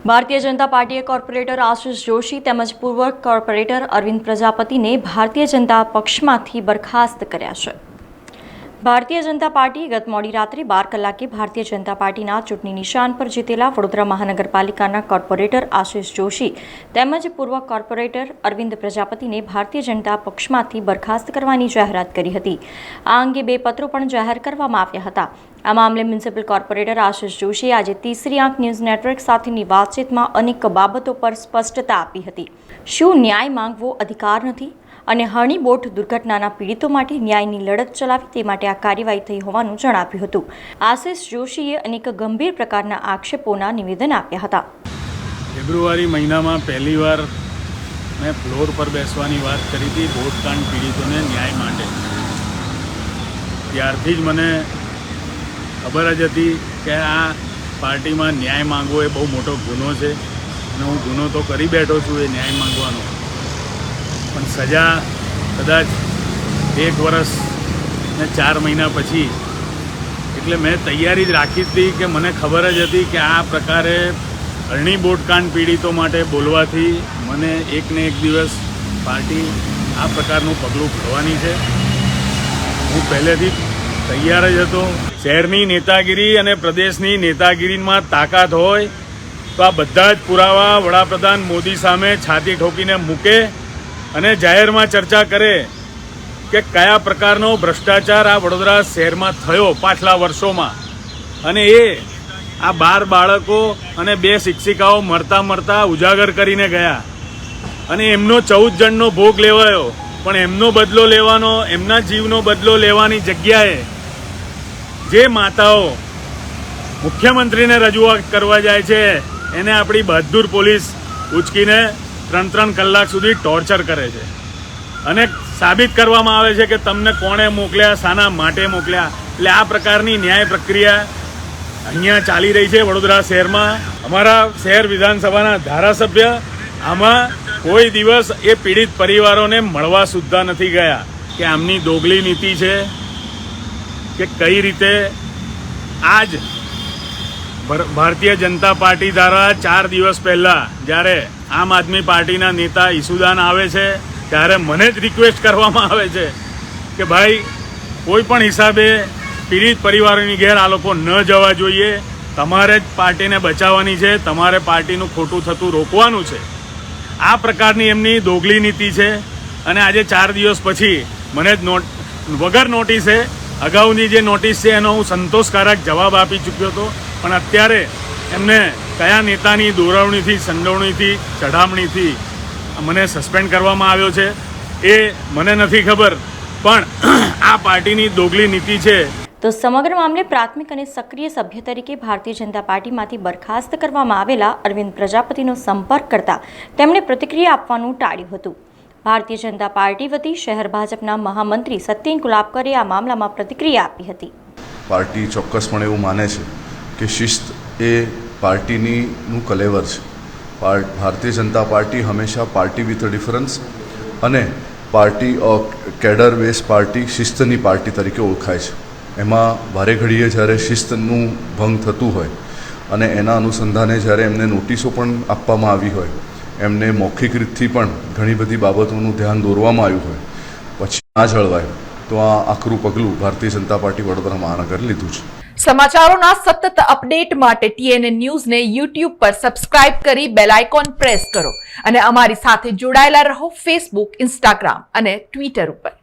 ભારતીય જનતા પાર્ટીએ કોર્પોરેટર આશિષ જોશી તેમજ પૂર્વ કોર્પોરેટર અરવિંદ પ્રજાપતિને ભારતીય જનતા પક્ષમાંથી બરખાસ્ત કર્યા છે। ભારતીય જનતા પાર્ટી ગત મોડી રાત્રે 12 કલાકે ભારતીય જનતા પાર્ટીના ચૂંટણી નિશાન પર જીતેલા વડોદરા મહાનગરપાલિકાના કોર્પોરેટર આશિષ જોશી તેમજ પૂર્વ કોર્પોરેટર અરવિંદ પ્રજાપતિને ભારતીય જનતા પક્ષમાંથી બરખાસ્ત કરવાની જાહેરાત કરી હતી। આ અંગે 2 પત્રો પણ જાહેર કરવામાં આવ્યા હતા। આ મામલે મ્યુનિસિપલ કોર્પોરેટર આશિષ જોશીએ આજે તીસરી આંખ ન્યૂઝ નેટવર્ક સાથેની વાતચીતમાં અનેક બાબતો પર સ્પષ્ટતા આપી હતી। શું ન્યાય માંગવો અધિકાર નથી અને હણીબોટ દુર્ઘટનાના પીડિતો માટે ન્યાયની લડત ચલાવી તે માટે આ કાર્યવાહી થઈ હોવાનું જણાવ્યું હતું। આશિષ જોશીએ અનેક ગંભીર પ્રકારના આક્ષેપોના નિવેદન આપ્યા હતા। ફેબ્રુઆરી મહિનામાં પહેલીવાર મેં ફ્લોર પર બેસવાની વાત કરી હતી બોટકાંડ પીડિતોને ન્યાય માટે। ત્યારથી જ મને ખબર જ હતી કે આ પાર્ટીમાં ન્યાય માંગવો એ બહુ મોટો ગુનો છે અને હું ગુનો તો કરી બેઠો છું એ ન્યાય માંગવાનો, પણ સજા કદાચ 1 વર્ષ ને 4 મહિના પછી, એટલે મેં તૈયારી જ રાખી હતી કે મને ખબર જ હતી કે આ પ્રકારે અરણી બોટકાંડ પીડિતો માટે બોલવાથી મને એક ને એક દિવસ પાર્ટી આ પ્રકારનું પગલું ભરવાની છે। હું પહેલેથી તૈયાર જ હતો। શહેરની નેતાગીરી અને પ્રદેશની નેતાગીરીમાં તાકાત હોય તો આ બધા જ પુરાવા વડાપ્રધાન મોદી સામે છાતી ઠોકીને મૂકે અને જાહેરમાં ચર્ચા કરે કે કયા પ્રકારનો ભ્રષ્ટાચાર આ વડોદરા શહેરમાં થયો પાછલા વર્ષોમાં, અને એ આ 12 બાળકો અને 2 શિક્ષિકાઓ મરતા ઉજાગર કરીને ગયા અને એમનો 14 જણનો ભોગ લેવાયો, પણ એમનો બદલો લેવાનો, એમના જીવનો બદલો લેવાની જગ્યાએ જે માતાઓ મુખ્યમંત્રીને રજૂઆત કરવા જાય છે એને આપણી બહાદુર પોલીસ ઉચકીને 3 કલાક સુધી ટોર્ચર કરે છે અને સાબિત કરવામાં આવે છે કે તમને કોણે મોકલ્યા, શાના માટે મોકલ્યા। એટલે આ પ્રકારની ન્યાય પ્રક્રિયા અહીંયા ચાલી રહી છે વડોદરા શહેરમાં। અમારા શહેર વિધાનસભાના ધારાસભ્ય આમાં કોઈ દિવસ એ પીડિત પરિવારોને મળવા સુદ્ધા નથી ગયા કે આમની દોગલી નીતિ છે કે કઈ રીતે આજ ભારતીય જનતા પાર્ટી દ્વારા 4 દિવસ પહેલાં જ્યારે આમ આદમી પાર્ટીના નેતા ઈસુદાન આવે છે ત્યારે મને જ રિક્વેસ્ટ કરવામાં આવે છે કે ભાઈ કોઈ પણ હિસાબે પીડિત પરિવારોની ઘેર આ લોકો ન જવા જોઈએ, તમારે જ પાર્ટીને બચાવવાની છે, તમારે પાર્ટીનું ખોટું થતું રોકવાનું છે। આ પ્રકારની એમની દોગલી નીતિ છે અને આજે 4 દિવસ પછી મને જ વગર નોટિસે અગાઉની જે નોટિસ છે એનો હું સંતોષકારક જવાબ આપી ચૂક્યો હતો, પણ અત્યારે એમને કયા નેતાની દોરવણીથી, સંડોવણીથી, ચઢામણીથી મને સસ્પેન્ડ કરવામાં આવ્યો છે એ મને નથી ખબર, પણ આ પાર્ટીની દોગલી નીતિ છે। તો સમગ્ર મામલે પ્રાથમિક અને સક્રિય સભ્ય તરીકે ભારતીય જનતા પાર્ટીમાંથી બરખાસ્ત કરવામાં આવેલા અરવિંદ પ્રજાપતિનો સંપર્ક કરતા તેમણે પ્રતિક્રિયા આપવાનું ટાળ્યું હતું। ભારતીય જનતા પાર્ટી વતી શહેર ભાજપના મહામંત્રી સત્યેન કુલાબકરે આ મામલામાં પ્રતિક્રિયા આપી હતી। પાર્ટી ચોક્કસપણે એવું માને છે કે શિસ્ત એ પાર્ટીનું કલેવર છે। ભારતીય જનતા પાર્ટી હંમેશા પાર્ટી વિથ અ ડિફરન્સ અને પાર્ટી કેડર બેઝ પાર્ટી, શિસ્તની પાર્ટી તરીકે ઓળખાય છે। એમાં ભારે ઘડીએ જ્યારે શિસ્તનું ભંગ થતું હોય અને એના અનુસંધાને જ્યારે એમને નોટિસો પણ આપવામાં આવી હોય, એમને મૌખિક રીતથી પણ ઘણી બધી બાબતોનું ધ્યાન દોરવામાં આવ્યું હોય, પછી ના જળવાય તો આ આકરું પગલું ભારતીય જનતા પાર્ટી વડોદરા મહાનગરે લીધું છે। સમાચારોના સતત અપડેટ માટે TNN ન્યૂઝને YouTube પર સબસ્ક્રાઇબ કરી બેલ આઇકોન પ્રેસ કરો અને અમારી સાથે જોડાયેલા રહો Facebook, Instagram અને Twitter ઉપર।